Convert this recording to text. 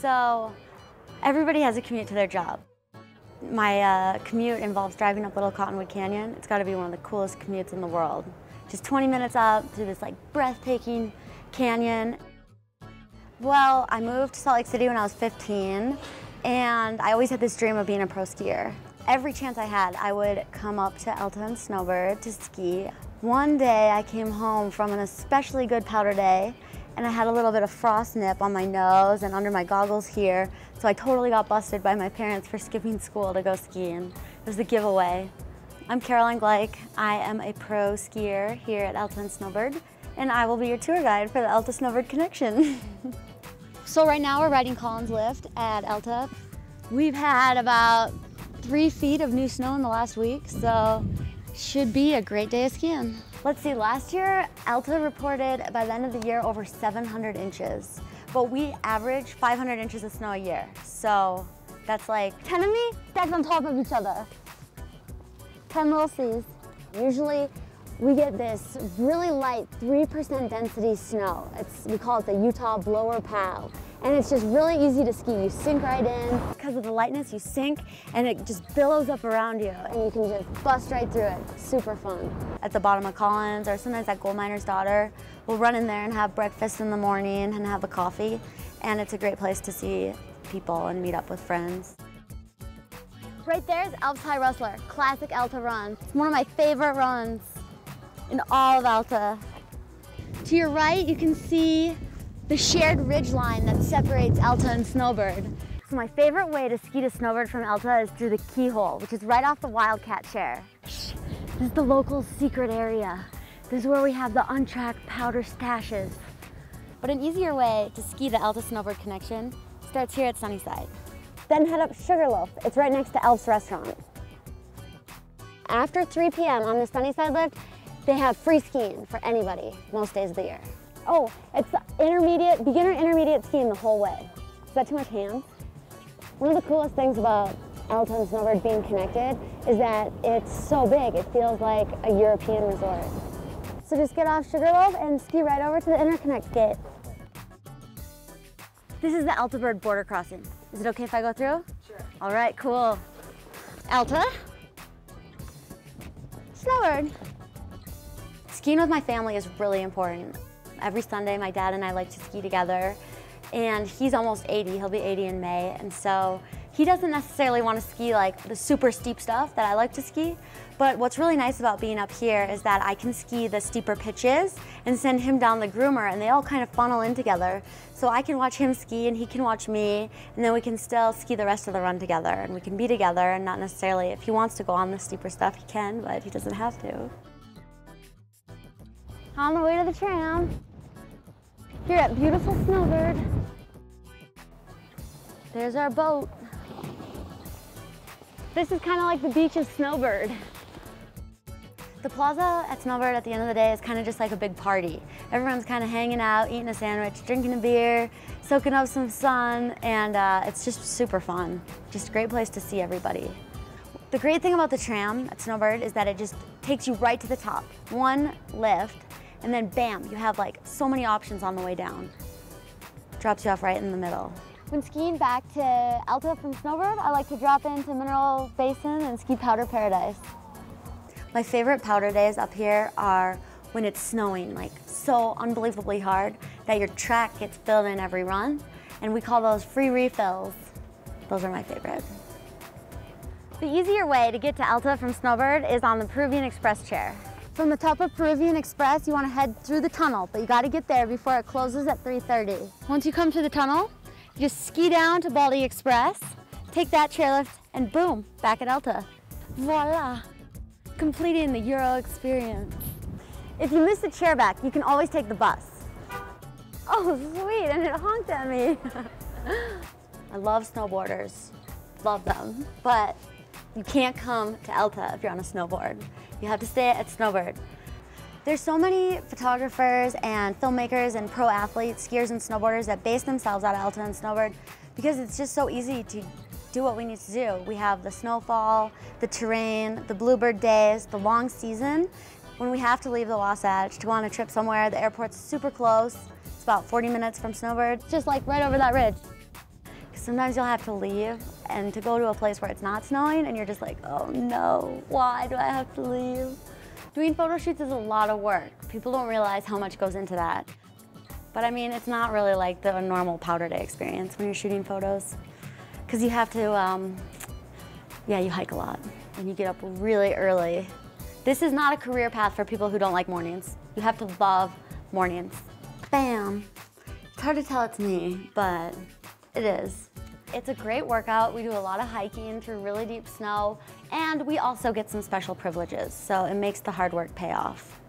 So everybody has a commute to their job. My commute involves driving up Little Cottonwood Canyon. It's got to be one of the coolest commutes in the world. Just 20 minutes up through this like breathtaking canyon. Well, I moved to Salt Lake City when I was 15, and I always had this dream of being a pro skier. Every chance I had, I would come up to AltaSnowbird to ski. One day I came home from an especially good powder day, and I had a little bit of frost nip on my nose and under my goggles here, so I totally got busted by my parents for skipping school to go skiing. It was a giveaway. I'm Caroline Gleich. I am a pro skier here at AltaSnowbird, and I will be your tour guide for the AltaSnowbird Connection. So right now we're riding Collins Lift at Alta. We've had about 3 feet of new snow in the last week, so should be a great day of skiing. Let's see, last year Alta reported by the end of the year over 700 inches, but we average 500 inches of snow a year. So that's like 10 of me stacked on top of each other. 10 little C's. Usually we get this really light 3% density snow. We call it the Utah blower pow. And it's just really easy to ski. You sink right in. Because of the lightness, you sink and it just billows up around you and you can just bust right through it. Super fun. At the bottom of Collins, or sometimes at Gold Miner's Daughter, we'll run in there and have breakfast in the morning and have a coffee. And it's a great place to see people and meet up with friends. Right there is Alps High Rustler, classic Alta run. It's one of my favorite runs in all of Alta. To your right, you can see the shared ridge line that separates Alta and Snowbird. So my favorite way to ski to Snowbird from Alta is through the keyhole, which is right off the Wildcat Chair. This is the local secret area. This is where we have the untracked powder stashes. But an easier way to ski the AltaSnowbird Connection starts here at Sunnyside. Then head up Sugarloaf. It's right next to Elf's Restaurant. After 3 p.m. on the Sunnyside lift, they have free skiing for anybody most days of the year. Oh, it's beginner intermediate skiing the whole way. Is that too much hands? One of the coolest things about AltaSnowbird being connected is that it's so big, it feels like a European resort. So just get off Sugarloaf and ski right over to the Interconnect gate. This is the AltaBird border crossing. Is it okay if I go through? Sure. All right, cool. Alta, Snowbird. Skiing with my family is really important. Every Sunday, my dad and I like to ski together, and he's almost 80. He'll be 80 in May, and so he doesn't necessarily want to ski like the super steep stuff that I like to ski, but what's really nice about being up here is that I can ski the steeper pitches and send him down the groomer, and they all kind of funnel in together. So I can watch him ski, and he can watch me, and then we can still ski the rest of the run together, and we can be together, and not necessarily, if he wants to go on the steeper stuff, he can, but he doesn't have to. On the way to the tram, here at beautiful Snowbird. There's our boat. This is kind of like the beach of Snowbird. The plaza at Snowbird at the end of the day is kind of just like a big party. Everyone's kind of hanging out, eating a sandwich, drinking a beer, soaking up some sun, and it's just super fun. Just a great place to see everybody. The great thing about the tram at Snowbird is that it just takes you right to the top. One lift, and then bam, you have like so many options on the way down. Drops you off right in the middle. When skiing back to Alta from Snowbird, I like to drop into Mineral Basin and ski Powder Paradise. My favorite powder days up here are when it's snowing, like so unbelievably hard that your track gets filled in every run, and we call those free refills. Those are my favorite. The easier way to get to Alta from Snowbird is on the Peruvian Express chair. From the top of Peruvian Express, you want to head through the tunnel, but you got to get there before it closes at 3:30. Once you come through the tunnel, you just ski down to Baldy Express, take that chairlift, and boom, back at Alta. Voila! Completing the Euro experience. If you miss the chair back, you can always take the bus. Oh, sweet, and it honked at me. I love snowboarders, love them, but you can't come to Alta if you're on a snowboard. You have to stay at Snowbird. There's so many photographers and filmmakers and pro athletes, skiers and snowboarders that base themselves out of Alta and Snowbird because it's just so easy to do what we need to do. We have the snowfall, the terrain, the bluebird days, the long season. When we have to leave the Wasatch to go on a trip somewhere, the airport's super close. It's about 40 minutes from Snowbird, just like right over that ridge. sometimes you'll have to leave and to go to a place where it's not snowing and you're just like, oh no, why do I have to leave? Doing photo shoots is a lot of work. People don't realize how much goes into that. But I mean, it's not really like the normal powder day experience when you're shooting photos. Because you have to, yeah, you hike a lot and you get up really early. This is not a career path for people who don't like mornings. You have to love mornings. Bam. It's hard to tell it's me, but it is. It's a great workout. We do a lot of hiking through really deep snow, and we also get some special privileges, so it makes the hard work pay off.